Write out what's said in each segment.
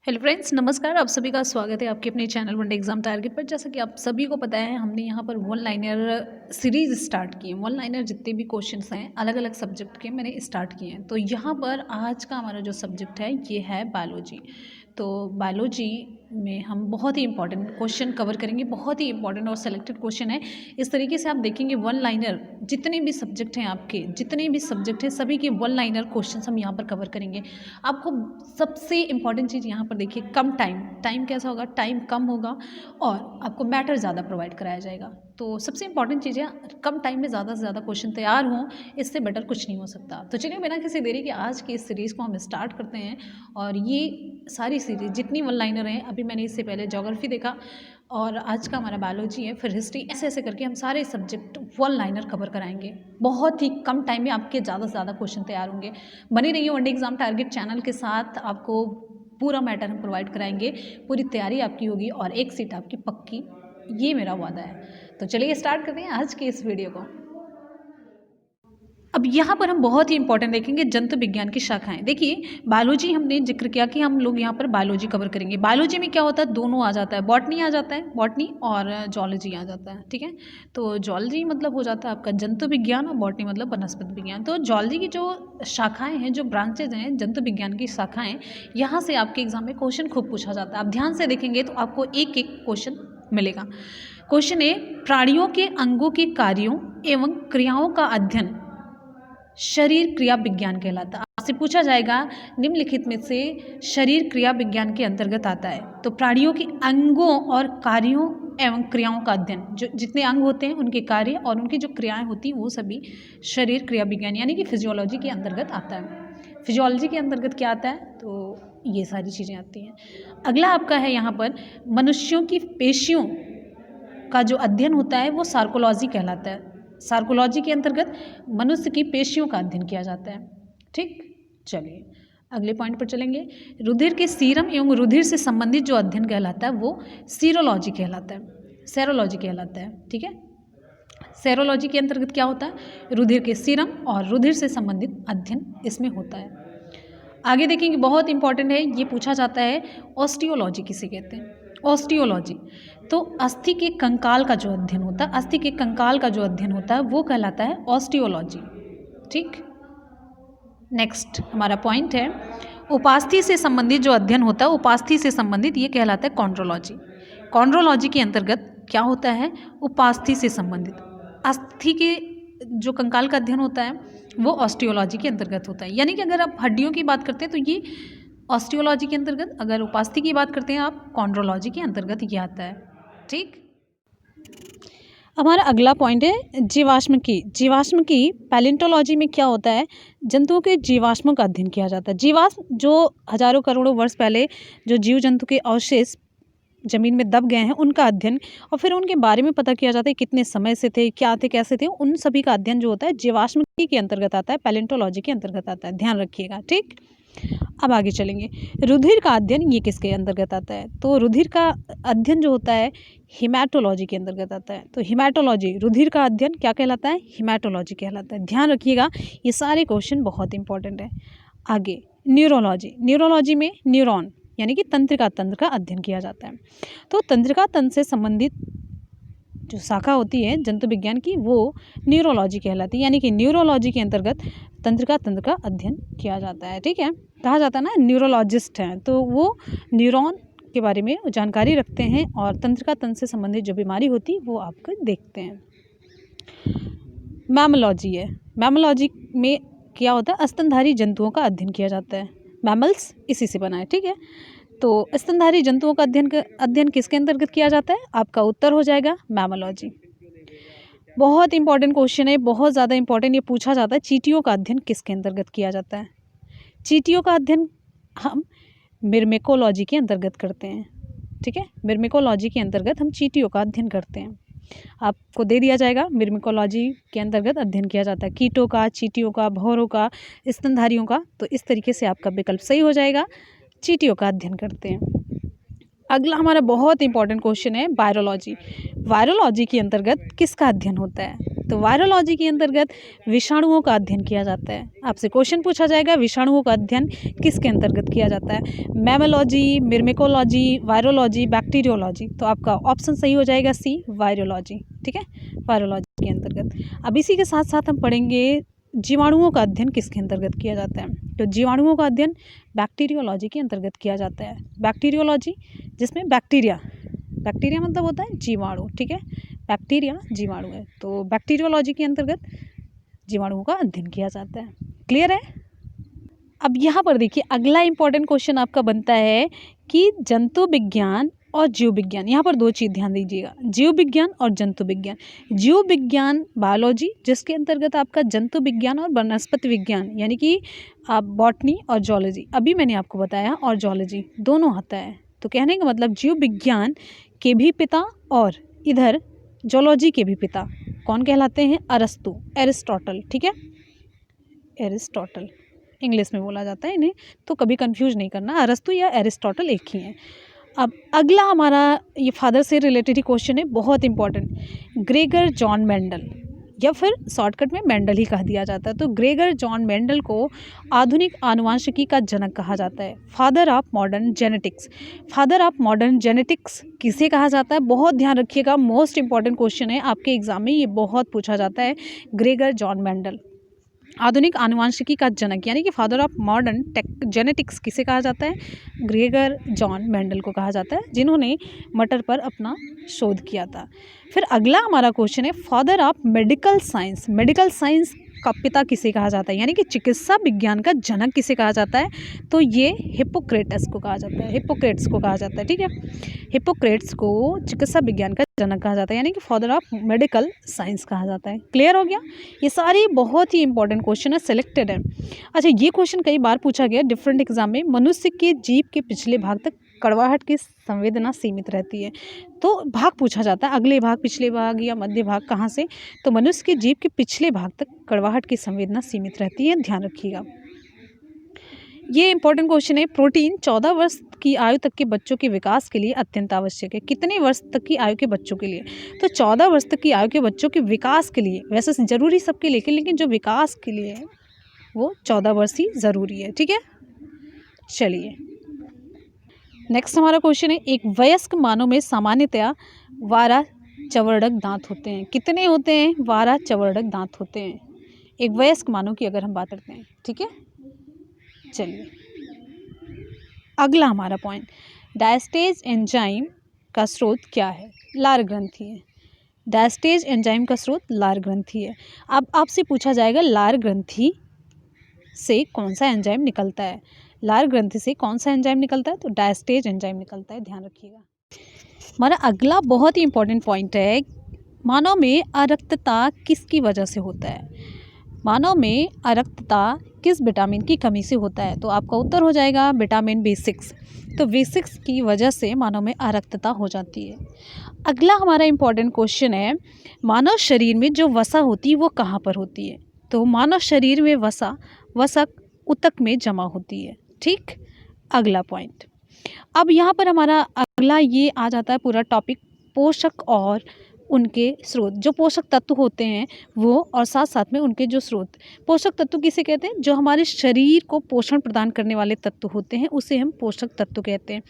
Hello friends, नमस्कार। आप सभी का स्वागत है आपके अपने चैनल वनडे एग्जाम टारगेट पर। जैसा कि आप सभी को पता है, हमने यहाँ पर वन लाइनर सीरीज स्टार्ट की है। वन लाइनर जितने भी क्वेश्चंस हैं अलग अलग सब्जेक्ट के मैंने स्टार्ट किए हैं। तो यहाँ पर आज का हमारा जो सब्जेक्ट है ये है बायोलॉजी। तो बायोलॉजी में हम बहुत ही इंपॉर्टेंट क्वेश्चन कवर करेंगे, बहुत ही इंपॉर्टेंट और सेलेक्टेड क्वेश्चन है। इस तरीके से आप देखेंगे वन लाइनर जितने भी सब्जेक्ट हैं, आपके जितने भी सब्जेक्ट हैं सभी के वन लाइनर क्वेश्चन हम यहाँ पर कवर करेंगे। आपको सबसे इंपॉर्टेंट चीज़ यहाँ पर देखिए, कम टाइम कैसा होगा, टाइम कम होगा और आपको मैटर ज़्यादा प्रोवाइड कराया जाएगा। तो सबसे इंपॉर्टेंट चीज़ है कम टाइम में ज़्यादा से ज़्यादा क्वेश्चन तैयार हों, इससे बेटर कुछ नहीं हो सकता। तो चलिए बिना किसी देरी के आज की इस सीरीज़ को हम स्टार्ट करते हैं। और ये सारी सीरीज जितनी वन लाइनर हैं, अभी मैंने इससे पहले ज्योग्राफी देखा और आज का हमारा बायोलॉजी है, फिर हिस्ट्री, ऐसे ऐसे करके हम सारे सब्जेक्ट वन लाइनर कवर कराएंगे। बहुत ही कम टाइम में आपके ज़्यादा से ज़्यादा क्वेश्चन तैयार होंगे। बने रहिए वनडे एग्जाम टारगेट चैनल के साथ, आपको पूरा मैटर हम प्रोवाइड कराएंगे, पूरी तैयारी आपकी होगी और एक सीट आपकी पक्की, ये मेरा वादा है। तो चलिए स्टार्ट करते हैं आज की इस वीडियो को। अब यहाँ पर हम बहुत ही इंपॉर्टेंट देखेंगे जंतु विज्ञान की शाखाएं। देखिए बायोलॉजी हमने जिक्र किया कि हम लोग यहाँ पर बायोलॉजी कवर करेंगे। बायोलॉजी में क्या होता है, दोनों आ जाता है, बॉटनी आ जाता है, बॉटनी और जूलॉजी आ जाता है। ठीक है, तो जूलॉजी मतलब हो जाता है आपका जंतु विज्ञान और बॉटनी मतलब वनस्पति विज्ञान। तो जूलॉजी की जो शाखाएं हैं, जो ब्रांचेज हैं, जंतु विज्ञान की शाखाएं, यहाँ से आपके एग्जाम में क्वेश्चन खूब पूछा जाता है। आप ध्यान से देखेंगे तो आपको एक एक क्वेश्चन मिलेगा। क्वेश्चन है, प्राणियों के अंगों के कार्यों एवं क्रियाओं का अध्ययन शरीर क्रिया विज्ञान कहलाता है। आपसे पूछा जाएगा निम्नलिखित में से शरीर क्रिया विज्ञान के अंतर्गत आता है। तो प्राणियों के अंगों और कार्यों एवं क्रियाओं का अध्ययन, जो जितने अंग होते हैं उनके कार्य और उनकी जो क्रियाएं होती हैं वो सभी शरीर क्रिया विज्ञान यानी कि फिजियोलॉजी के अंतर्गत आता है। फिजियोलॉजी के अंतर्गत क्या आता है, तो ये सारी चीज़ें आती हैं। अगला आपका है यहाँ पर मनुष्यों की पेशियों का जो अध्ययन होता है वो सार्कोलॉजी कहलाता है। सार्कोलॉजी के अंतर्गत मनुष्य की पेशियों का अध्ययन किया जाता है। ठीक, चलिए अगले पॉइंट पर चलेंगे। रुधिर के सीरम एवं रुधिर से संबंधित जो अध्ययन कहलाता है वो सीरोलॉजी कहलाता है, सेरोलॉजी कहलाता है। ठीक है, सेरोलॉजी के अंतर्गत क्या होता है, रुधिर के सीरम और रुधिर से संबंधित अध्ययन इसमें होता है। आगे देखेंगे, बहुत इंपॉर्टेंट है, ये पूछा जाता है ऑस्टियोलॉजी किसे कहते हैं। ऑस्टियोलॉजी तो अस्थि के कंकाल का जो अध्ययन होता है, अस्थि के कंकाल का जो अध्ययन होता है वो कहलाता है ऑस्टियोलॉजी। ठीक, नेक्स्ट हमारा पॉइंट है उपास्थि से संबंधित जो अध्ययन होता है, उपास्थि से संबंधित ये कहलाता है कॉन्ड्रोलॉजी। कॉन्ड्रोलॉजी के अंतर्गत क्या होता है, उपास्थि से संबंधित अस्थि के जो कंकाल का अध्ययन होता है वो ऑस्टियोलॉजी के अंतर्गत होता है। यानी कि अगर आप हड्डियों की बात करते हैं तो ये ऑस्टियोलॉजी के अंतर्गत, अगर उपास्थि की बात करते हैं आप कॉन्ड्रोलॉजी के अंतर्गत ये आता है। ठीक, हमारा अगला पॉइंट है जीवाश्म की। जीवाश्म की पैलेंटोलॉजी में क्या होता है, जंतुओं के जीवाश्मों का अध्ययन किया जाता है। जीवाश्म जो हजारों करोड़ों वर्ष पहले जो जीव जंतु के अवशेष जमीन में दब गए हैं उनका अध्ययन, और फिर उनके बारे में पता किया जाता है कितने समय से थे, क्या थे, कैसे थे, उन सभी का अध्ययन जो होता है जीवाश्म के अंतर्गत आता है, पैलेंटोलॉजी के अंतर्गत आता है। ध्यान रखिएगा। ठीक, अब आगे चलेंगे। रुधिर का अध्ययन ये किसके अंतर्गत आता है, तो रुधिर का अध्ययन जो होता है हिमैटोलॉजी के अंतर्गत आता है। तो हिमैटोलॉजी, रुधिर का अध्ययन क्या कहलाता है, हिमैटोलॉजी कहलाता है। ध्यान रखिएगा, ये सारे क्वेश्चन बहुत इंपॉर्टेंट है। आगे न्यूरोलॉजी, न्यूरोलॉजी में न्यूरॉन यानी कि तंत्रिका तंत्र का अध्ययन किया जाता है। तो तंत्रिका तंत्र से संबंधित जो शाखा होती है जंतु विज्ञान की वो न्यूरोलॉजी कहलाती है, यानी कि न्यूरोलॉजी के अंतर्गत तंत्रिका तंत्र का अध्ययन किया जाता है। ठीक है, कहा जाता है ना न्यूरोलॉजिस्ट हैं, तो वो न्यूरॉन के बारे में जानकारी रखते हैं और तंत्रिका तंत्र से संबंधित जो बीमारी होती है वो आपको देखते हैं। मैमोलॉजी है, मैमोलॉजी में क्या होता है, स्तनधारी जंतुओं का अध्ययन किया जाता है। मैमल्स इसी से बना है। ठीक है, तो स्तनधारी जंतुओं का अध्ययन किसके अंतर्गत किया जाता है, आपका उत्तर हो जाएगा मैमोलॉजी। बहुत इंपॉर्टेंट क्वेश्चन है, बहुत ज़्यादा इंपॉर्टेंट, ये पूछा जाता है चींटियों का अध्ययन किसके अंतर्गत किया जाता है। चींटियों का अध्ययन हम मिर्मेकोलॉजी के अंतर्गत करते हैं। ठीक है, मिर्मेकोलॉजी के अंतर्गत हम चींटियों का अध्ययन करते हैं। आपको दे दिया जाएगा, मिर्मेकोलॉजी के अंतर्गत अध्ययन किया जाता है कीटों का, चींटियों का, भौरों का, स्तनधारियों का। तो इस तरीके से आपका विकल्प सही हो जाएगा, चींटियों का अध्ययन करते हैं। अगला हमारा बहुत इंपॉर्टेंट क्वेश्चन है वायरोलॉजी। वायरोलॉजी के अंतर्गत किसका अध्ययन होता है? तो वायरोलॉजी के अंतर्गत विषाणुओं का अध्ययन किया जाता है। आपसे क्वेश्चन पूछा जाएगा विषाणुओं का अध्ययन किसके अंतर्गत किया जाता है? Mammology, myrmecology, virology, bacteriology. तो आपका ऑप्शन सही हो जाएगा सी, वायरोलॉजी। ठीक है, वायरोलॉजी के अंतर्गत। अब इसी के साथ साथ हम पढ़ेंगे जीवाणुओं का अध्ययन किसके अंतर्गत किया जाता है? तो जीवाणुओं का अध्ययन बैक्टीरियोलॉजी के अंतर्गत किया जाता है। बैक्टीरियोलॉजी जिसमें बैक्टीरिया मतलब होता है जीवाणु। ठीक है, बैक्टीरिया जीवाणु है, तो बैक्टीरियोलॉजी के अंतर्गत जीवाणुओं का अध्ययन किया जाता है। क्लियर है? अब यहाँ पर देखिए अगला इंपॉर्टेंट क्वेश्चन आपका बनता है कि जंतु विज्ञान और जीव विज्ञान। यहाँ पर दो चीज़ ध्यान दीजिएगा, जीव विज्ञान और जंतु विज्ञान। जीव विज्ञान बायोलॉजी, जिसके अंतर्गत आपका जंतु विज्ञान और वनस्पति विज्ञान यानी कि आप बॉटनी और जूलॉजी, अभी मैंने आपको बताया, और जूलॉजी दोनों आता है। तो कहने का मतलब जीव विज्ञान के भी पिता और इधर जूलॉजी के भी पिता कौन कहलाते हैं? अरस्तु, एरिस्टोटल। ठीक है, एरिस्टोटल इंग्लिश में बोला जाता है इन्हें, तो कभी कंफ्यूज नहीं करना, अरस्तु या एरिस्टोटल एक ही हैं। अब अगला हमारा ये फादर से रिलेटेड ही क्वेश्चन है, बहुत इंपॉर्टेंट। ग्रेगर जॉन मेंडल, या फिर शॉर्टकट में मेंडल ही कह दिया जाता है। तो ग्रेगर जॉन मेंडल को आधुनिक आनुवांशिकी का जनक कहा जाता है, father of modern genetics. Father of modern genetics किसे कहा जाता है? बहुत ध्यान रखिएगा, मोस्ट इंपॉर्टेंट क्वेश्चन है आपके एग्जाम में, ये बहुत पूछा जाता है। ग्रेगर जॉन मेंडल आधुनिक आनुवांशिकी का जनक यानी कि फादर ऑफ मॉडर्न जेनेटिक्स किसे कहा जाता है? ग्रेगर जॉन मेंडल को कहा जाता है, जिन्होंने मटर पर अपना शोध किया था। फिर अगला हमारा क्वेश्चन है father of medical science. Medical science का पिता किसे कहा जाता है, यानी कि चिकित्सा विज्ञान का जनक किसे कहा जाता है? तो ये हिप्पोक्रेटस को कहा जाता है, हिप्पोक्रेट्स को कहा जाता है। ठीक है, हिप्पोक्रेट्स को चिकित्सा विज्ञान का जनक कहा जाता है, यानी कि फादर ऑफ मेडिकल साइंस कहा जाता है। क्लियर हो गया? ये सारी बहुत ही इंपॉर्टेंट क्वेश्चन है, सिलेक्टेड है। अच्छा, ये क्वेश्चन कई बार पूछा गया डिफरेंट एग्जाम में। मनुष्य के जीभ के पिछले भाग तक कड़वाहट की संवेदना सीमित रहती है। तो भाग पूछा जाता है, अगले भाग, पिछले भाग या मध्य भाग, कहाँ से? तो मनुष्य के जीभ के पिछले भाग तक कड़वाहट की संवेदना सीमित रहती है, ध्यान रखिएगा। ये इंपॉर्टेंट क्वेश्चन है। प्रोटीन 14 वर्ष की आयु तक के बच्चों के विकास के लिए अत्यंत आवश्यक है। कितने वर्ष तक की आयु के बच्चों के लिए? तो 14 वर्ष तक की आयु के बच्चों के विकास के लिए, वैसे ज़रूरी सबके लिए, लेकिन जो विकास के लिए है वो 14 वर्ष ही ज़रूरी है। ठीक है, चलिए नेक्स्ट हमारा क्वेश्चन है, एक वयस्क मानव में सामान्यतया 12 चवर्डक दांत होते हैं। कितने होते हैं? 12 चवर्डक दांत होते हैं एक वयस्क मानव की अगर हम बात करते हैं। ठीक है, चलिए अगला हमारा पॉइंट, डायस्टेज एंजाइम का स्रोत क्या है? लार ग्रंथि है। डायस्टेज एंजाइम का स्रोत लार ग्रंथि है। अब आपसे पूछा जाएगा लार ग्रंथि से कौन सा एंजाइम निकलता है? लार ग्रंथि से कौन सा एंजाइम निकलता है? तो डायस्टेज एंजाइम निकलता है, ध्यान रखिएगा। हमारा अगला बहुत ही इंपॉर्टेंट पॉइंट है, मानव में अरक्तता किसकी वजह से होता है? मानव में अरक्तता किस विटामिन की कमी से होता है? तो आपका उत्तर हो जाएगा विटामिन B6। तो B6 की वजह से मानव में अरक्तता हो जाती है। अगला हमारा इंपॉर्टेंट क्वेश्चन है, मानव शरीर में जो वसा होती है वो कहाँ पर होती है? तो मानव शरीर में वसा ऊतक में जमा होती है। ठीक, अगला पॉइंट। अब यहाँ पर हमारा अगला ये आ जाता है पूरा टॉपिक, पोषक और उनके स्रोत। जो पोषक तत्व होते हैं वो, और साथ साथ में उनके जो स्रोत। पोषक तत्व किसे कहते हैं? जो हमारे शरीर को पोषण प्रदान करने वाले तत्व होते हैं उसे हम पोषक तत्व कहते हैं।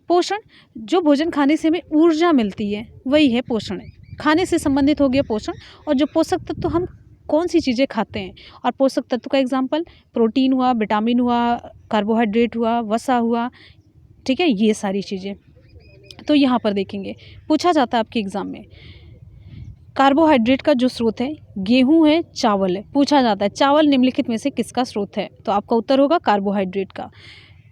पोषण, जो भोजन खाने से हमें ऊर्जा मिलती है वही है पोषण। खाने से संबंधित हो गया पोषण। और जो पोषक तत्व हम कौन सी चीज़ें खाते हैं, और पोषक तत्व का एग्जाम्पल प्रोटीन हुआ, विटामिन हुआ, कार्बोहाइड्रेट हुआ, वसा हुआ। ठीक है, ये सारी चीज़ें। तो यहाँ पर देखेंगे पूछा जाता है आपके एग्ज़ाम में, कार्बोहाइड्रेट का जो स्रोत है गेहूं है, चावल है। पूछा जाता है चावल निम्नलिखित में से किसका स्रोत है? तो आपका उत्तर होगा कार्बोहाइड्रेट का।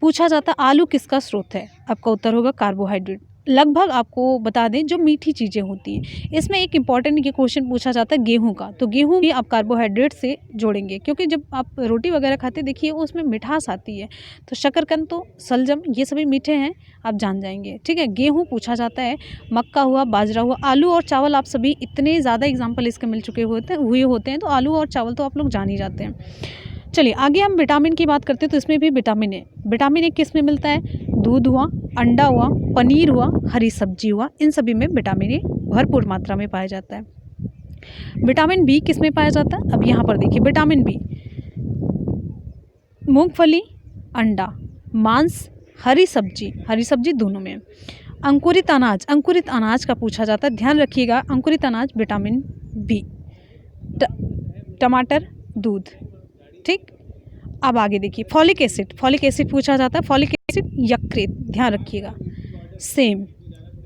पूछा जाता है आलू किसका स्रोत है? आपका उत्तर होगा कार्बोहाइड्रेट। लगभग आपको बता दें जो मीठी चीज़ें होती हैं, इसमें एक इंपॉर्टेंट ये क्वेश्चन पूछा जाता है गेहूं का। तो गेहूं भी आप कार्बोहाइड्रेट से जोड़ेंगे, क्योंकि जब आप रोटी वगैरह खाते देखिए उसमें मिठास आती है। तो शकरकंद, तो शलजम, ये सभी मीठे हैं, आप जान जाएंगे। ठीक है, गेहूं पूछा जाता है, मक्का हुआ, बाजरा हुआ, आलू और चावल। आप सभी इतने ज़्यादा एग्जाम्पल इसके मिल चुके हुए होते हैं, तो आलू और चावल तो आप लोग जान ही जाते हैं। चलिए आगे हम विटामिन की बात करते हैं। तो इसमें भी विटामिन ए किस में मिलता है? दूध हुआ, अंडा हुआ, पनीर हुआ, हरी सब्जी हुआ, इन सभी में विटामिन ए भरपूर मात्रा में पाया जाता है। विटामिन बी किस में पाया जाता है? अब यहाँ पर देखिए विटामिन बी मूंगफली, अंडा, मांस, हरी सब्जी दोनों में। अंकुरित अनाज का पूछा जाता है, ध्यान रखिएगा। अंकुरित अनाज विटामिन बी, टमाटर, दूध। ठीक, अब आगे देखिए फॉलिक एसिड पूछा जाता है। फॉलिक एसिड, यकृत, ध्यान रखिएगा। सेम,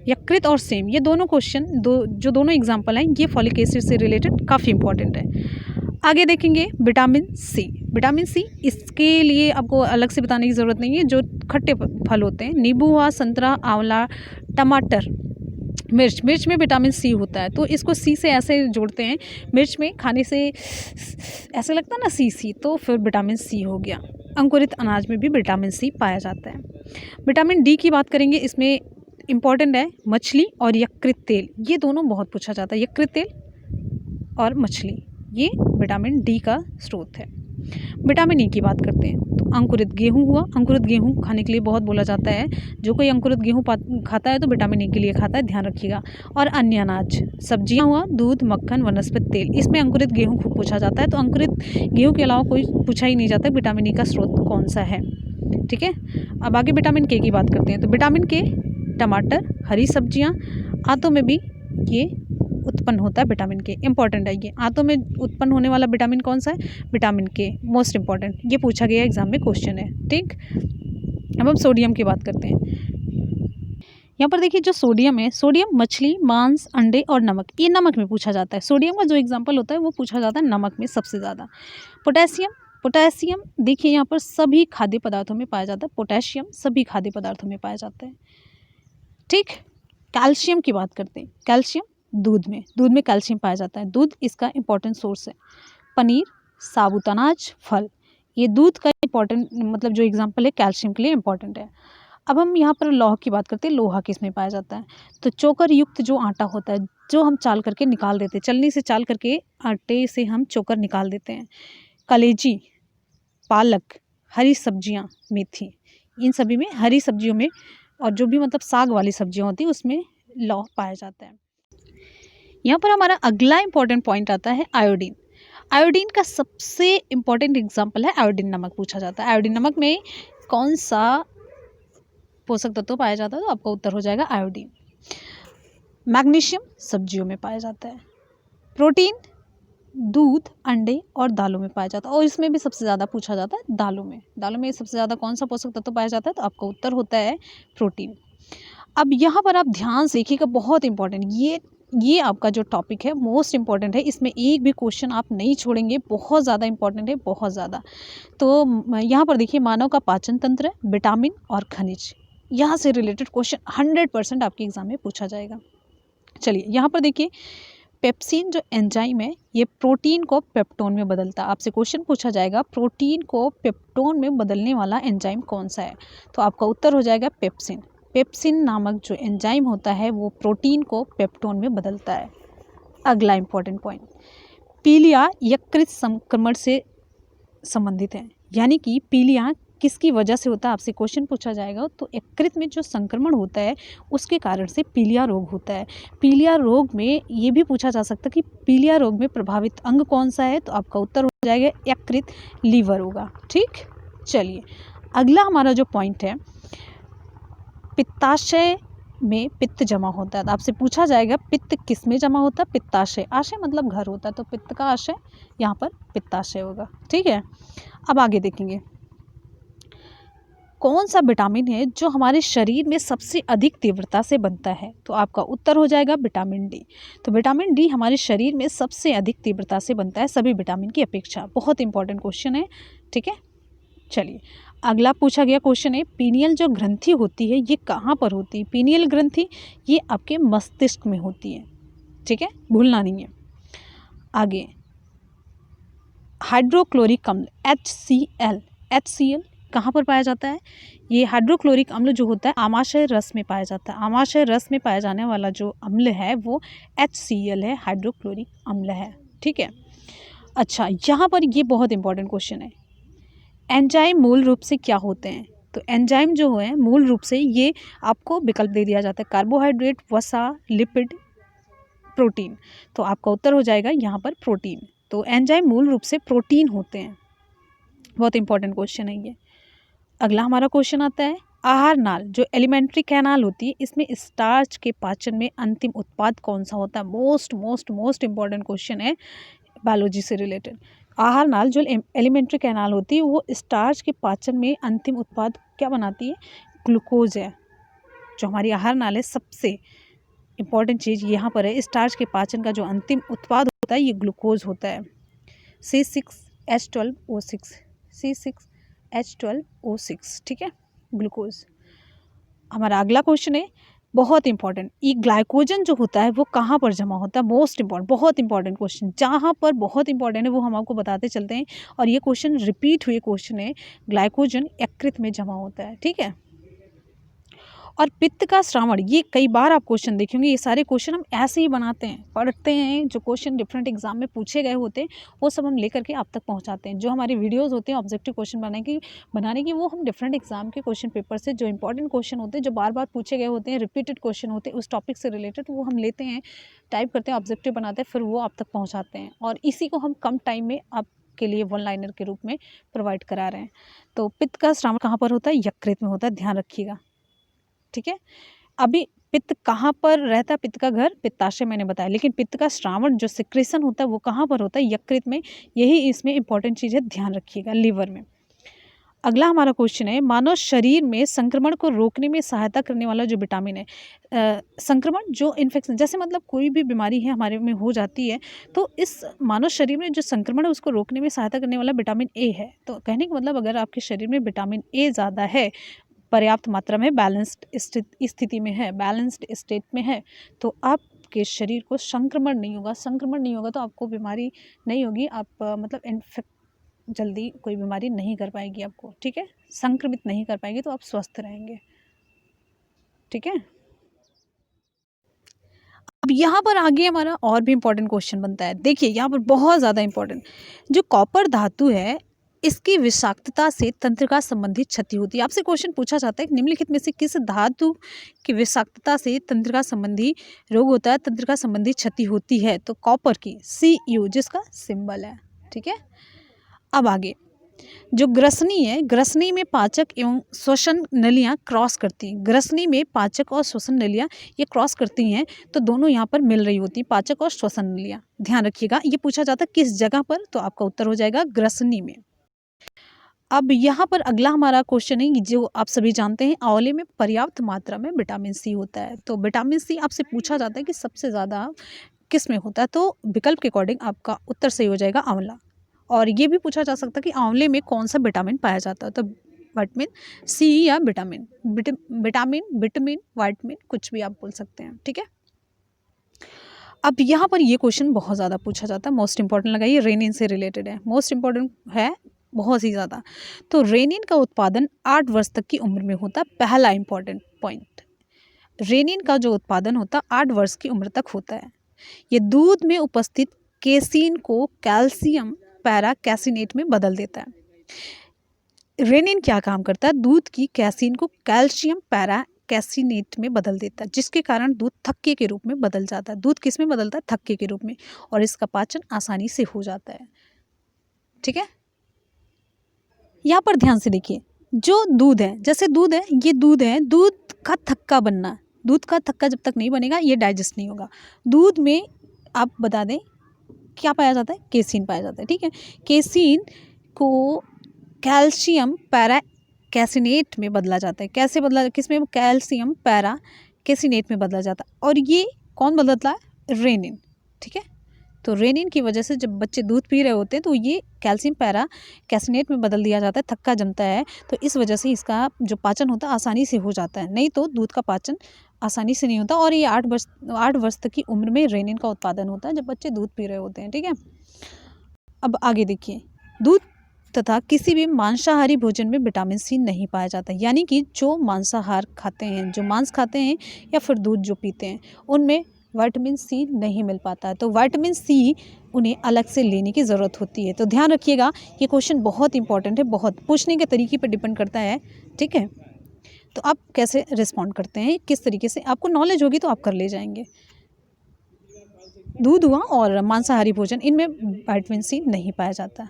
यकृत और सेम, ये दोनों क्वेश्चन जो दोनों एग्जाम्पल हैं ये फॉलिक एसिड से रिलेटेड काफ़ी इंपॉर्टेंट है। आगे देखेंगे विटामिन सी, इसके लिए आपको अलग से बताने की ज़रूरत नहीं है। जो खट्टे फल होते हैं, नींबू हुआ, संतरा, आंवला, टमाटर, मिर्च में विटामिन सी होता है, तो इसको सी से ऐसे जोड़ते हैं, मिर्च में खाने से ऐसे लगता है ना सी, तो फिर विटामिन सी हो गया। अंकुरित अनाज में भी विटामिन सी पाया जाता है। विटामिन डी की बात करेंगे, इसमें इम्पॉर्टेंट है मछली और यकृत तेल, ये दोनों बहुत पूछा जाता है। यकृत तेल और मछली, ये विटामिन डी का स्रोत है। विटामिन ई की बात करते हैं तो अंकुरित गेहूं हुआ, अंकुरित गेहूं खाने के लिए बहुत बोला जाता है। जो कोई अंकुरित गेहूं खाता है तो विटामिन ई के लिए खाता है, ध्यान रखिएगा। और अन्य अनाज, सब्जियां हुआ, दूध, मक्खन, वनस्पति तेल, इसमें अंकुरित गेहूं खूब पूछा जाता है। तो अंकुरित गेहूं के अलावा कोई पूछा ही नहीं जाता विटामिन ई का स्रोत कौन सा है। ठीक है, अब आगे विटामिन के की बात करते हैं। तो विटामिन के टमाटर, हरी सब्जियाँ, आंतों में भी ये उत्पन्न होता है। विटामिन के इंपॉर्टेंट है, ये आंतों में उत्पन्न होने वाला विटामिन कौन सा है? विटामिन के, मोस्ट इंपॉर्टेंट, ये पूछा गया एग्जाम में क्वेश्चन है। ठीक, अब हम सोडियम की बात करते हैं। यहाँ पर देखिए जो सोडियम है, सोडियम मछली, मांस, अंडे और नमक, ये नमक में पूछा जाता है। सोडियम का जो एग्जाम्पल होता है वो पूछा जाता है नमक में सबसे ज़्यादा। पोटेशियम देखिए यहाँ पर सभी खाद्य पदार्थों में पाया जाता है। पोटेशियम सभी खाद्य पदार्थों में पाया जाता है। ठीक, कैल्शियम की बात करते हैं। कैल्शियम दूध में कैल्शियम पाया जाता है। दूध इसका इंपॉर्टेंट सोर्स है। पनीर, साबुत अनाज, फल, ये दूध का इंपॉर्टेंट मतलब जो एग्जाम्पल है कैल्शियम के लिए इंपॉर्टेंट है। अब हम यहाँ पर लौह की बात करते हैं। लोहा किस में पाया जाता है? तो चोकर युक्त जो आटा होता है, जो हम चाल करके निकाल देते हैं, चलनी से चाल करके आटे से हम चोकर निकाल देते हैं। कलेजी, पालक, हरी सब्जियाँ, मेथी, इन सभी में, हरी सब्जियों में और जो भी मतलब साग वाली सब्जियाँ होती है उसमें लौह पाया जाता है। यहाँ पर हमारा अगला इंपॉर्टेंट पॉइंट आता है आयोडीन। आयोडीन का सबसे इंपॉर्टेंट एग्जाम्पल है आयोडीन नमक पूछा जाता है। आयोडीन नमक में कौन सा पोषक तत्व पाया जाता है? तो आपका उत्तर हो जाएगा आयोडीन। मैग्नीशियम सब्जियों में पाया जाता है। प्रोटीन दूध, अंडे और दालों में पाया जाता है, और इसमें भी सबसे ज़्यादा पूछा जाता है दालों में सबसे ज़्यादा कौन सा पोषक तत्व पाया जाता है? तो आपका उत्तर होता है प्रोटीन। अब यहाँ पर आप ध्यान से देखिएगा, बहुत इंपॉर्टेंट, ये आपका जो टॉपिक है मोस्ट इंपॉर्टेंट है। इसमें एक भी क्वेश्चन आप नहीं छोड़ेंगे, बहुत ज़्यादा इंपॉर्टेंट है, बहुत ज़्यादा। तो यहाँ पर देखिए मानव का पाचन तंत्र, विटामिन और खनिज, यहाँ से रिलेटेड क्वेश्चन 100% आपके एग्जाम में पूछा जाएगा। चलिए यहाँ पर देखिए पेप्सिन जो एंजाइम है ये प्रोटीन को पेप्टोन में बदलता है। आपसे क्वेश्चन पूछा जाएगा प्रोटीन को पेप्टोन में बदलने वाला एंजाइम कौन सा है? तो आपका उत्तर हो जाएगा पेप्सिन। पेप्सिन नामक जो एंजाइम होता है वो प्रोटीन को पेप्टोन में बदलता है। अगला इंपॉर्टेंट पॉइंट, पीलिया यकृत संक्रमण से संबंधित है। यानी कि पीलिया किसकी वजह से होता है? आपसे क्वेश्चन पूछा जाएगा तो यकृत में जो संक्रमण होता है उसके कारण से पीलिया रोग होता है। पीलिया रोग में ये भी पूछा जा सकता है कि पीलिया रोग में प्रभावित अंग कौन सा है? तो आपका उत्तर हो जाएगा यकृत, लीवर होगा। ठीक, चलिए अगला हमारा जो पॉइंट है, पित्ताशय में पित्त जमा होता है। तो आपसे पूछा जाएगा पित्त किस में जमा होता है? पित्ताशय, आशय मतलब घर होता है, तो पित्त का आशय यहाँ पर पित्ताशय होगा। ठीक है, अब आगे देखेंगे कौन सा विटामिन है जो हमारे शरीर में सबसे अधिक तीव्रता से बनता है? तो आपका उत्तर हो जाएगा विटामिन डी। तो विटामिन डी हमारे शरीर में सबसे अधिक तीव्रता से बनता है सभी विटामिन की अपेक्षा। बहुत इंपॉर्टेंट क्वेश्चन है। ठीक है, चलिए अगला पूछा गया क्वेश्चन है, पीनियल जो ग्रंथि होती है ये कहाँ पर होती है? पीनियल ग्रंथि ये आपके मस्तिष्क में होती है। ठीक है, भूलना नहीं है। आगे हाइड्रोक्लोरिक अम्ल HCl कहाँ पर पाया जाता है? ये हाइड्रोक्लोरिक अम्ल जो होता है आमाशय रस में पाया जाता है। आमाशय रस में पाया जाने वाला जो अम्ल है वो HCl है, हाइड्रोक्लोरिक अम्ल है। ठीक है, अच्छा यहाँ पर ये बहुत इंपॉर्टेंट क्वेश्चन है, एंजाइम मूल रूप से क्या होते हैं? तो एंजाइम जो है मूल रूप से ये आपको विकल्प दे दिया जाता है, कार्बोहाइड्रेट, वसा, लिपिड, प्रोटीन। तो आपका उत्तर हो जाएगा यहाँ पर प्रोटीन। तो एंजाइम मूल रूप से प्रोटीन होते हैं। बहुत इंपॉर्टेंट क्वेश्चन है ये। अगला हमारा क्वेश्चन आता है, आहार नाल जो एलिमेंट्री कैनाल होती है, इसमें स्टार्च के पाचन में अंतिम उत्पाद कौन सा होता है? मोस्ट इंपॉर्टेंट क्वेश्चन है बायोलॉजी से रिलेटेड। आहार नाल जो एलिमेंट्री कैनाल होती है वो स्टार्च के पाचन में अंतिम उत्पाद क्या बनाती है? ग्लूकोज है। जो हमारी आहार नाल है, सबसे इम्पॉर्टेंट चीज़ यहाँ पर है, स्टार्च के पाचन का जो अंतिम उत्पाद होता है ये ग्लूकोज होता है, C6H12O6, C6H12O6, ठीक है, ग्लूकोज। हमारा अगला क्वेश्चन है बहुत इंपॉर्टेंट, ये ग्लाइकोजन जो होता है वो कहाँ पर जमा होता है? बहुत इंपॉर्टेंट क्वेश्चन, जहाँ पर बहुत इंपॉर्टेंट है वो हम आपको बताते चलते हैं। और ये क्वेश्चन रिपीट हुए क्वेश्चन है, ग्लाइकोजन यकृत में जमा होता है, ठीक है। और पित्त का श्रावण, ये कई बार आप क्वेश्चन देखेंगे, ये सारे क्वेश्चन हम ऐसे ही बनाते हैं, पढ़ते हैं, जो क्वेश्चन डिफरेंट एग्जाम में पूछे गए होते हैं वो सब हम लेकर के आप तक पहुंचाते हैं। जो हमारे वीडियोस होते हैं ऑब्जेक्टिव क्वेश्चन बनाने की वो हम डिफरेंट एग्जाम के क्वेश्चन पेपर से जो इंपॉर्टेंट क्वेश्चन होते हैं, जो बार बार पूछे गए होते हैं, रिपीटेड क्वेश्चन होते हैं उस टॉपिक से रिलेटेड, वो हम लेते हैं, टाइप करते हैं, ऑब्जेक्टिव बनाते हैं, फिर वो आप तक पहुँचाते हैं। और इसी को हम कम टाइम में आप के लिए वन लाइनर के रूप में प्रोवाइड करा रहे हैं। तो पित्त का श्रावण कहाँ पर होता है? यकृत में होता है, ध्यान रखिएगा, ठीक है। अभी पित्त कहाँ पर रहता है? पित्त का घर पित्ताशय मैंने बताया, लेकिन पित्त का श्रावण जो सिक्रेशन होता है वो कहाँ पर होता है? यकृत में। यही इसमें इंपॉर्टेंट चीज़ है, ध्यान रखिएगा, लीवर में। अगला हमारा क्वेश्चन है, मानव शरीर में संक्रमण को रोकने में सहायता करने वाला जो विटामिन है, संक्रमण जो इन्फेक्शन, जैसे मतलब कोई भी बीमारी है हमारे में हो जाती है, तो इस मानव शरीर में जो संक्रमण है उसको रोकने में सहायता करने वाला विटामिन ए है। तो कहने का मतलब अगर आपके शरीर में विटामिन ए ज़्यादा है, पर्याप्त मात्रा में, बैलेंस्ड स्थिति में है, बैलेंस्ड स्टेट में है, तो आपके शरीर को संक्रमण नहीं होगा तो आपको बीमारी नहीं होगी, आप मतलब इन्फेक्ट जल्दी कोई बीमारी नहीं कर पाएगी आपको, ठीक है, संक्रमित नहीं कर पाएगी, तो आप स्वस्थ रहेंगे, ठीक है। अब यहाँ पर आगे हमारा और भी इम्पोर्टेंट क्वेश्चन बनता है, देखिए यहाँ पर बहुत ज़्यादा इम्पोर्टेंट, जो कॉपर धातु है इसकी विषाक्तता से तंत्रिका संबंधी क्षति होती है। आपसे क्वेश्चन पूछा जाता है कि निम्नलिखित में से किस धातु की विषाक्तता से तंत्रिका संबंधी रोग होता है, तंत्रिका संबंधी क्षति होती है? तो कॉपर की, Cu, जिसका सिंबल है, ठीक है। अब आगे जो ग्रसनी है, ग्रसनी में पाचक एवं श्वसन नलियाँ क्रॉस करती हैं, ग्रसनी में पाचक और श्वसन नलियाँ ये क्रॉस करती हैं, तो दोनों यहाँ पर मिल रही होती हैं, पाचक और श्वसन नलियाँ। ध्यान रखिएगा, ये पूछा जाता है किस जगह पर, तो आपका उत्तर हो जाएगा ग्रसनी में। अब यहाँ पर अगला हमारा क्वेश्चन है, जो आप सभी जानते हैं, आंवले में पर्याप्त मात्रा में विटामिन सी होता है। तो विटामिन सी आपसे पूछा जाता है कि सबसे ज़्यादा किस में होता है, तो विकल्प के अकॉर्डिंग आपका उत्तर सही हो जाएगा आंवला। और ये भी पूछा जा सकता है कि आंवले में कौन सा विटामिन पाया जाता है, तो विटामिन सी या विटामिन, वाइटमिन, कुछ भी आप बोल सकते हैं, ठीक है। अब यहाँ पर ये क्वेश्चन बहुत ज़्यादा पूछा जाता है, मोस्ट इंपॉर्टेंट लगाइए, रेनिन से रिलेटेड है, मोस्ट इंपॉर्टेंट है, बहुत ही ज़्यादा। तो रेनिन का उत्पादन 8 वर्ष तक की उम्र में होता है, पहला इंपॉर्टेंट पॉइंट, रेनिन का जो उत्पादन होता है 8 वर्ष की उम्र तक होता है। ये दूध में उपस्थित केसीन को कैल्शियम पैरा कैसिनेट में बदल देता है। रेनिन क्या काम करता है? दूध की कैसीन को कैल्शियम पैरा कैसिनेट में बदल देता है, जिसके कारण दूध थक्के के रूप में बदल जाता है। दूध किस में बदलता है? थक्के के रूप में, और इसका पाचन आसानी से हो जाता है, ठीक है। यहाँ पर ध्यान से देखिए, जो दूध है, जैसे दूध है, ये दूध है, दूध का थक्का बनना, दूध का थक्का जब तक नहीं बनेगा ये डाइजेस्ट नहीं होगा। दूध में आप बता दें क्या पाया जाता है? केसीन पाया जाता है, ठीक है। केसीन को कैल्शियम पैरा कैसिनेट में बदला जाता है। कैसे बदला, किस में? कैल्शियम पैरा कैसिनेट में बदला जाता है, और ये कौन बदलता है? रेनिन, ठीक है। तो रेनिन की वजह से जब बच्चे दूध पी रहे होते हैं तो ये कैल्शियम पैरा कैसिनेट में बदल दिया जाता है, थक्का जमता है, तो इस वजह से इसका जो पाचन होता है आसानी से हो जाता है, नहीं तो दूध का पाचन आसानी से नहीं होता। और ये 8 वर्ष तक की उम्र में रेनिन का उत्पादन होता है जब बच्चे दूध पी रहे होते हैं, ठीक है। अब आगे देखिए, दूध तथा किसी भी मांसाहारी भोजन में विटामिन सी नहीं पाया जाता, यानी कि जो मांसाहार खाते हैं, जो मांस खाते हैं या फिर दूध जो पीते हैं, उनमें विटामिन सी नहीं मिल पाता है, तो विटामिन सी उन्हें अलग से लेने की ज़रूरत होती है। तो ध्यान रखिएगा, ये क्वेश्चन बहुत इंपॉर्टेंट है, बहुत पूछने के तरीके पर डिपेंड करता है, ठीक है। तो आप कैसे रिस्पॉन्ड करते हैं, किस तरीके से, आपको नॉलेज होगी तो आप कर ले जाएंगे। दूध हुआ और मांसाहारी भोजन, इनमें विटामिन सी नहीं पाया जाता।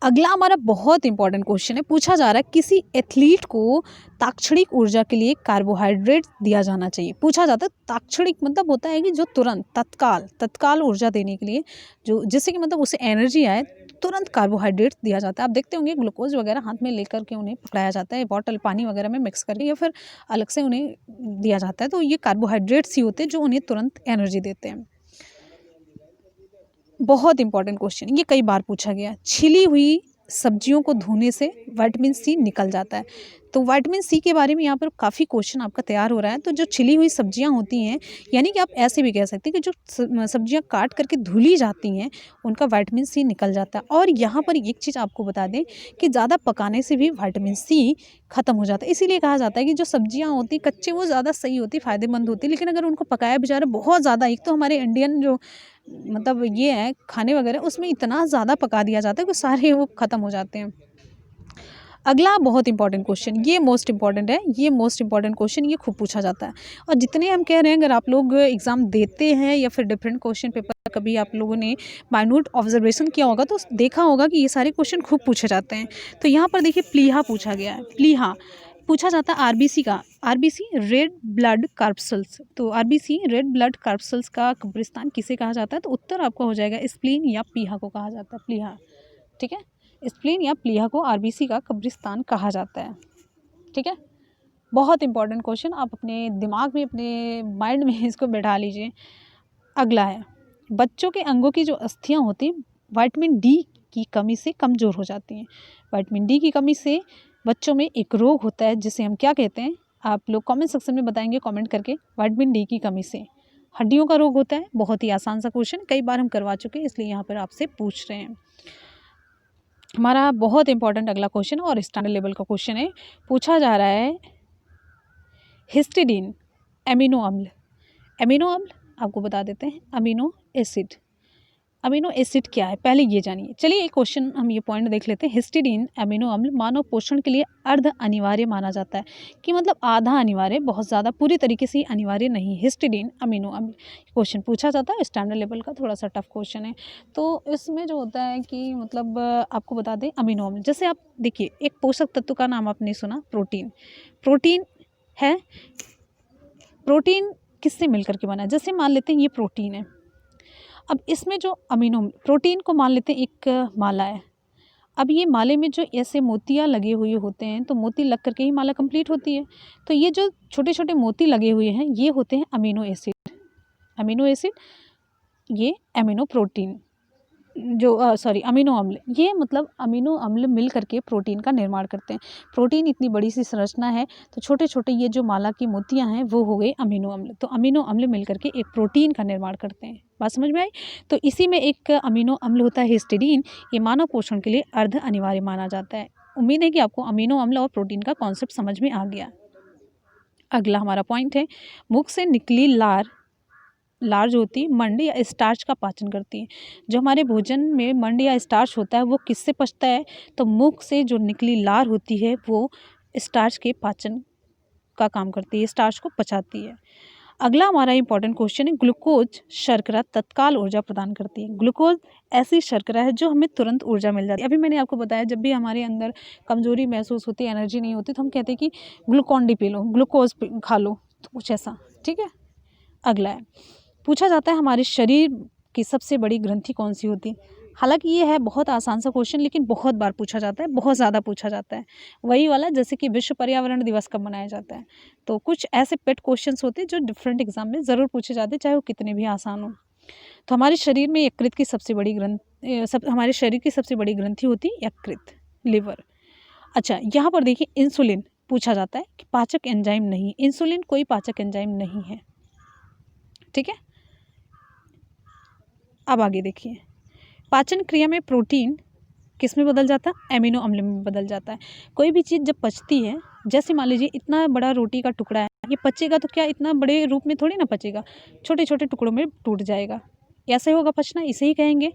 अगला हमारा बहुत इंपॉर्टेंट क्वेश्चन है, पूछा जा रहा है किसी एथलीट को तात्क्षणिक ऊर्जा के लिए कार्बोहाइड्रेट दिया जाना चाहिए। पूछा जाता है, तात्क्षणिक मतलब होता है कि जो तुरंत तत्काल ऊर्जा देने के लिए, जो जिससे कि मतलब उसे एनर्जी आए, तुरंत कार्बोहाइड्रेट दिया जाता है। आप देखते होंगे ग्लूकोज वगैरह हाथ में लेकर के उन्हें पकड़ाया जाता है, बॉटल पानी वगैरह में मिक्स करके या फिर अलग से उन्हें दिया जाता है। तो ये कार्बोहाइड्रेट्स ही होते हैं जो उन्हें तुरंत एनर्जी देते हैं। बहुत इंपॉर्टेंट क्वेश्चन, ये कई बार पूछा गया। छिली हुई सब्जियों को धोने से विटामिन सी निकल जाता है। तो विटामिन सी के बारे में यहाँ पर काफ़ी क्वेश्चन आपका तैयार हो रहा है। तो जो छिली हुई सब्जियाँ होती हैं, यानी कि आप ऐसे भी कह सकते हैं कि जो सब्जियाँ काट करके धुली जाती हैं, उनका विटामिन सी निकल जाता है। और यहाँ पर एक चीज़ आपको बता दें कि ज़्यादा पकाने से भी विटामिन सी ख़त्म हो जाता है। इसीलिए कहा जाता है कि जो सब्जियाँ होती हैं कच्चे, वो ज़्यादा सही होती, फ़ायदेमंद होती, लेकिन अगर उनको पकाया भी जा रहा है बहुत ज़्यादा, एक तो हमारे इंडियन जो मतलब ये है खाने वगैरह, उसमें इतना ज़्यादा पका दिया जाता है कि सारे वो ख़त्म हो जाते हैं। अगला बहुत इंपॉर्टेंट क्वेश्चन, ये मोस्ट इंपॉर्टेंट है, ये मोस्ट इंपॉर्टेंट क्वेश्चन, ये खूब पूछा जाता है। और जितने हम कह रहे हैं, अगर आप लोग एग्ज़ाम देते हैं या फिर डिफरेंट क्वेश्चन पेपर कभी आप लोगों ने माइन्यूट ऑब्जर्वेशन किया होगा तो देखा होगा कि ये सारे क्वेश्चन खूब पूछे जाते हैं। तो यहाँ पर देखिए प्लीहा पूछा गया है। प्लीहा पूछा जाता है आरबीसी का, आरबीसी रेड ब्लड कार्पसल्स। तो आरबीसी रेड ब्लड कार्पसल्स का कब्रिस्तान किसे कहा जाता है? तो उत्तर आपका हो जाएगा स्प्लीन या प्लीहा को कहा जाता है, प्लीहा, ठीक है। स्प्लीन या प्लीहा को आरबीसी का कब्रिस्तान कहा जाता है, ठीक है। बहुत इंपॉर्टेंट क्वेश्चन, आप अपने दिमाग में, अपने माइंड में इसको बैठा लीजिए। अगला है, बच्चों के अंगों की जो अस्थियां होती हैं विटामिन डी की कमी से कमज़ोर हो जाती हैं। विटामिन डी की कमी से बच्चों में एक रोग होता है जिसे हम क्या कहते हैं, आप लोग कमेंट सेक्शन में बताएंगे कमेंट करके। विटामिन डी की कमी से हड्डियों का रोग होता है। बहुत ही आसान सा क्वेश्चन, कई बार हम करवा चुके हैं, इसलिए यहाँ पर आपसे पूछ रहे हैं। हमारा बहुत इंपॉर्टेंट अगला क्वेश्चन और स्टैंडर्ड लेवल का क्वेश्चन है, पूछा जा रहा है हिस्टिडीन एमिनो अम्ल। एमिनो अम्ल आपको बता देते हैं, अमीनो एसिड। अमीनो एसिड क्या है पहले ये जानिए। चलिए एक क्वेश्चन हम ये पॉइंट देख लेते हैं। हिस्टिडीन अमीनो अम्ल मानव पोषण के लिए अर्ध अनिवार्य माना जाता है, कि मतलब आधा अनिवार्य, बहुत ज़्यादा पूरी तरीके से अनिवार्य नहीं। हिस्टिडीन अमीनो अम्ल क्वेश्चन पूछा जाता है, स्टैंडर्ड लेवल का थोड़ा सा टफ क्वेश्चन है। तो इसमें जो होता है कि मतलब आपको बता दें अमीनो अम्ल, जैसे आप देखिए एक पोषक तत्व का नाम आपने सुना, प्रोटीन। प्रोटीन है, प्रोटीन किससे मिलकर के बना है? जैसे मान लेते हैं ये प्रोटीन है, अब इसमें जो अमीनो प्रोटीन को मान लेते हैं एक माला है। अब ये माले में जो ऐसे मोतियाँ लगे हुए होते हैं, तो मोती लग करके ही माला कंप्लीट होती है। तो ये जो छोटे छोटे मोती लगे हुए हैं, ये होते हैं अमीनो एसिड। अमीनो एसिड, ये अमीनो प्रोटीन जो सॉरी अमीनो अम्ल, ये मतलब अमीनो अम्ल मिल करके प्रोटीन का निर्माण करते हैं। प्रोटीन इतनी बड़ी सी संरचना है, तो छोटे छोटे ये जो माला की मोतियां हैं वो हो गए अमीनो अम्ल। तो अमीनो अम्ल मिल करके एक प्रोटीन का निर्माण करते हैं। बात समझ में आई? तो इसी में एक अमीनो अम्ल होता है हिस्टिडीन, ये मानव पोषण के लिए अर्ध अनिवार्य माना जाता है। उम्मीद है कि आपको अमीनो अम्ल और प्रोटीन का कॉन्सेप्ट समझ में आ गया। अगला हमारा पॉइंट है, मुख से निकली लार जो होती है मंड या स्टार्च का पाचन करती है। जो हमारे भोजन में मंड या स्टार्च होता है वो किससे पचता है? तो मुख से जो निकली लार होती है वो स्टार्च के पाचन का काम करती है, स्टार्च को पचाती है। अगला हमारा इंपॉर्टेंट क्वेश्चन है, ग्लूकोज शर्करा तत्काल ऊर्जा प्रदान करती है। ग्लूकोज ऐसी शर्करा है जो हमें तुरंत ऊर्जा मिल जाती है। अभी मैंने आपको बताया जब भी हमारे अंदर कमजोरी महसूस होती है, एनर्जी नहीं होती, तो हम कहते हैं कि Glucon D P low, glucose खा लो, तो कुछ ऐसा, ठीक है। अगला है, पूछा जाता है हमारे शरीर की सबसे बड़ी ग्रंथि कौन सी होती है? हालांकि ये है बहुत आसान सा क्वेश्चन, लेकिन बहुत बार पूछा जाता है, बहुत ज़्यादा पूछा जाता है। वही वाला जैसे कि विश्व पर्यावरण दिवस कब मनाया जाता है। तो कुछ ऐसे पेट क्वेश्चंस होते हैं जो डिफरेंट एग्जाम में ज़रूर पूछे जाते हैं, चाहे वो कितने भी आसान हो। तो हमारे शरीर में यकृत की सबसे बड़ी हमारे शरीर की सबसे बड़ी ग्रंथि होती है यकृत, लिवर। अच्छा, यहाँ पर देखिए इंसुलिन पूछा जाता है कि पाचक एंजाइम नहीं, इंसुलिन कोई पाचक एंजाइम नहीं है, ठीक है। अब आगे देखिए, पाचन क्रिया में प्रोटीन किस में बदल जाता है? एमिनो अम्ल में बदल जाता है। कोई भी चीज़ जब पचती है, जैसे मान लीजिए इतना बड़ा रोटी का टुकड़ा है, ये पचेगा तो क्या इतना बड़े रूप में थोड़ी ना पचेगा, छोटे छोटे टुकड़ों में टूट जाएगा। ऐसे होगा पचना, इसे ही कहेंगे।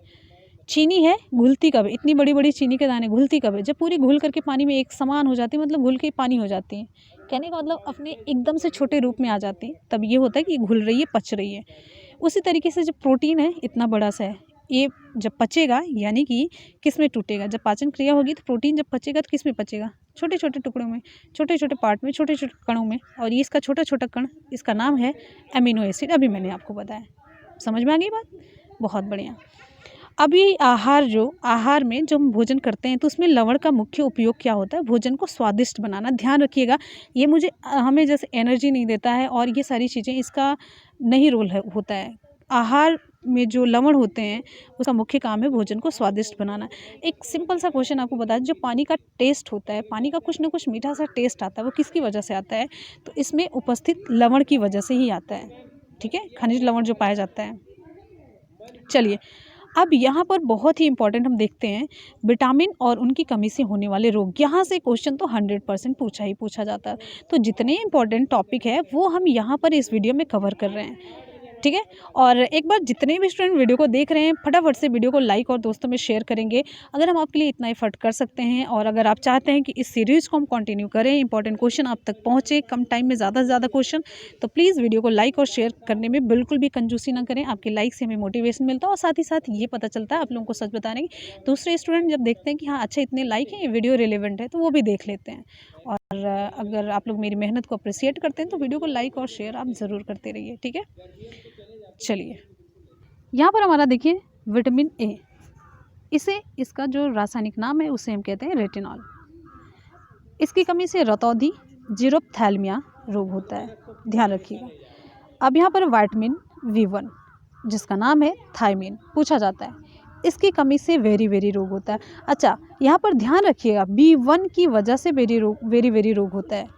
चीनी है घुलती कब है, इतनी बड़ी बड़ी चीनी के दाने घुलती कब है, जब पूरी घुल करके पानी में एक समान हो जाती है, मतलब घुल के पानी हो जाती है। कहने का मतलब अपने एकदम से छोटे रूप में आ जाती है, तब ये होता है कि घुल रही है, पच रही है। उसी तरीके से जब प्रोटीन है इतना बड़ा सा है, ये जब पचेगा यानी कि किस में टूटेगा, जब पाचन क्रिया होगी तो प्रोटीन जब पचेगा तो किस में पचेगा, छोटे छोटे टुकड़ों में, छोटे छोटे पार्ट में, छोटे छोटे कणों में। और ये इसका छोटा छोटा कण, इसका नाम है अमीनो एसिड। अभी मैंने आपको बताया, समझ में आ गई बात? बहुत बढ़िया। अभी आहार में जो हम भोजन करते हैं तो उसमें लवण का मुख्य उपयोग क्या होता है? भोजन को स्वादिष्ट बनाना। ध्यान रखिएगा, ये हमें जैसे एनर्जी नहीं देता है और ये सारी चीज़ें, इसका नहीं रोल होता है। आहार में जो लवण होते हैं उसका मुख्य काम है भोजन को स्वादिष्ट बनाना। एक सिंपल सा क्वेश्चन आपको बता, जो पानी का टेस्ट होता है, पानी का कुछ ना कुछ मीठा सा टेस्ट आता है, वो किसकी वजह से आता है? तो इसमें उपस्थित लवण की वजह से ही आता है। ठीक है, खनिज लवण जो पाया जाता है। चलिए, अब यहाँ पर बहुत ही इंपॉर्टेंट हम देखते हैं विटामिन और उनकी कमी से होने वाले रोग। यहाँ से क्वेश्चन तो 100% पूछा जाता है। तो जितने इंपॉर्टेंट टॉपिक है वो हम यहाँ पर इस वीडियो में कवर कर रहे हैं। ठीक है, और एक बार जितने भी स्टूडेंट वीडियो को देख रहे हैं फटाफट से वीडियो को लाइक और दोस्तों में शेयर करेंगे। अगर हम आपके लिए इतना एफर्ट कर सकते हैं और अगर आप चाहते हैं कि इस सीरीज़ को हम कंटिन्यू करें, इंपॉर्टेंट क्वेश्चन आप तक पहुँचे कम टाइम में ज़्यादा से ज़्यादा क्वेश्चन, तो प्लीज़ वीडियो को लाइक और शेयर करने में बिल्कुल भी कंजूसी ना करें। आपके लाइक से हमें मोटिवेशन मिलता है और साथ ही साथ ये पता चलता है आप लोगों को सच बताने की। दूसरे स्टूडेंट जब देखते हैं कि हाँ अच्छा इतने लाइक हैं, ये वीडियो रिलेवेंट है, तो वो भी देख लेते हैं। और अगर आप लोग मेरी मेहनत को अप्रिशिएट करते हैं तो वीडियो को लाइक और शेयर आप ज़रूर करते रहिए। ठीक है, चलिए यहाँ पर हमारा देखिए विटामिन ए, इसका जो रासायनिक नाम है उसे हम कहते हैं रेटिनॉल। इसकी कमी से रतौंधी, जीरोप्थैल्मिया रोग होता है, ध्यान रखिएगा। अब यहाँ पर विटामिन B1 जिसका नाम है थायमीन पूछा जाता है, इसकी कमी से वेरी रोग होता है। अच्छा, यहाँ पर ध्यान रखिएगा B1 की वजह से वेरी रोग होता है।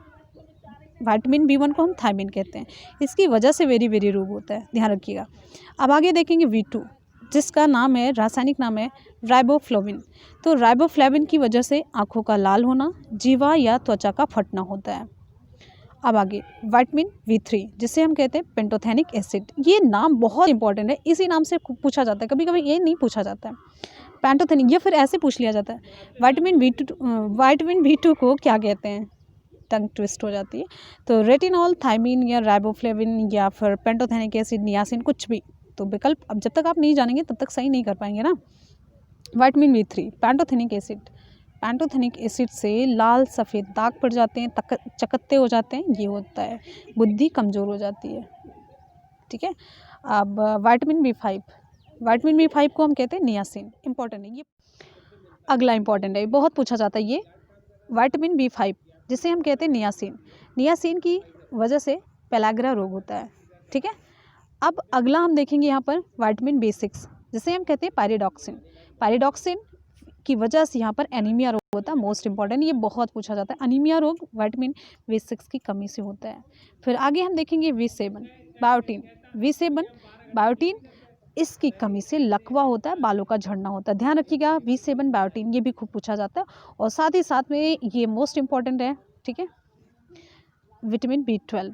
विटामिन B1 को हम थायमीन कहते हैं, इसकी वजह से वेरी रोग होता है, ध्यान रखिएगा। अब आगे देखेंगे B2 जिसका नाम है, रासायनिक नाम है राइबोफ्लाविन। तो राइबोफ्लाविन की वजह से आँखों का लाल होना, जीवा या त्वचा का फटना होता है। अब आगे विटामिन B3 जिसे हम कहते हैं पेंटोथेनिक एसिड। ये नाम बहुत इंपॉर्टेंट है, इसी नाम से पूछा जाता है, कभी कभी ये नहीं पूछा जाता है पेंटोथेनिक, या फिर ऐसे पूछ लिया जाता है विटामिन B2 को क्या कहते हैं, टंग ट्विस्ट हो जाती है। तो रेटिनॉल, थायमीन या राइबोफ्लाविन या फिर पेंटोथेनिक एसिड, नियासिन, कुछ भी। तो विकल्प अब जब तक आप नहीं जानेंगे तब तक सही नहीं कर पाएंगे ना। विटामिन B3 पैंटोथेनिक एसिड से लाल सफ़ेद दाग पड़ जाते हैं, चकत्ते हो जाते हैं, ये होता है, बुद्धि कमज़ोर हो जाती है। ठीक है, अब विटामिन B5 को हम कहते हैं नियासिन। इंपॉर्टेंट है ये, अगला इंपॉर्टेंट है, बहुत पूछा जाता है ये विटामिन B5 जिसे हम कहते हैं नियासिन की वजह से पेलाग्रा रोग होता है। ठीक है, अब अगला हम देखेंगे यहाँ पर विटामिन B6 जिसे हम कहते हैं पायरिडॉक्सिन की वजह से यहाँ पर एनीमिया रोग होता है। मोस्ट इंपॉर्टेंट, ये बहुत पूछा जाता है, एनीमिया रोग विटामिन B6 की कमी से होता है। फिर आगे हम देखेंगे बायोटीन, इसकी कमी से लकवा होता है, बालों का झड़ना होता है। ध्यान रखिएगा B7 बायोटीन, ये भी खूब पूछा जाता है। और साथ ही साथ में ये मोस्ट इंपॉर्टेंट है, ठीक है, विटामिन B12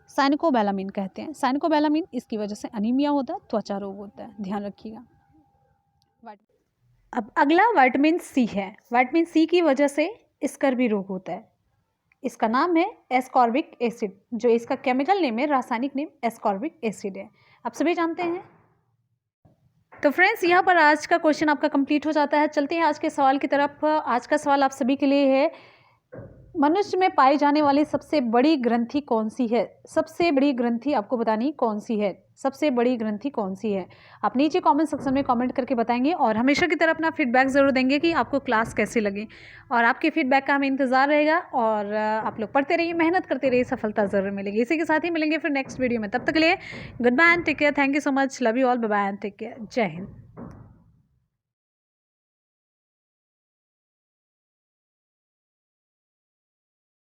साइनकोबैलामिन कहते हैं, साइनकोबैलामिन, इसकी वजह से अनीमिया होता है, त्वचा रोग होता है, ध्यान रखिएगा। अब अगला विटामिन C है, विटामिन C की वजह से स्कर्वी रोग होता है, इसका नाम है एस्कॉर्बिक एसिड, जो इसका केमिकल नेम है, रासायनिक नेम एस्कॉर्बिक एसिड है, आप सभी जानते हैं। तो फ्रेंड्स यहाँ पर आज का क्वेश्चन आपका कंप्लीट हो जाता है। चलते हैं आज के सवाल की तरफ। आज का सवाल आप सभी के लिए है, मनुष्य में पाई जाने वाली सबसे बड़ी ग्रंथि कौन सी है? सबसे बड़ी ग्रंथि आपको बतानी कौन सी है, सबसे बड़ी ग्रंथि कौन सी है? आप नीचे कमेंट सेक्शन में कमेंट करके बताएंगे और हमेशा की तरह अपना फीडबैक ज़रूर देंगे कि आपको क्लास कैसी लगी, और आपके फीडबैक का हमें इंतज़ार रहेगा। और आप लोग पढ़ते रहिए, मेहनत करते रहिए, सफलता ज़रूर मिलेगी। इसी के साथ ही मिलेंगे फिर नेक्स्ट वीडियो में, तब तक के लिए good bye and take care. Thank you so much, love you all, bye bye and take care, Jai Hind.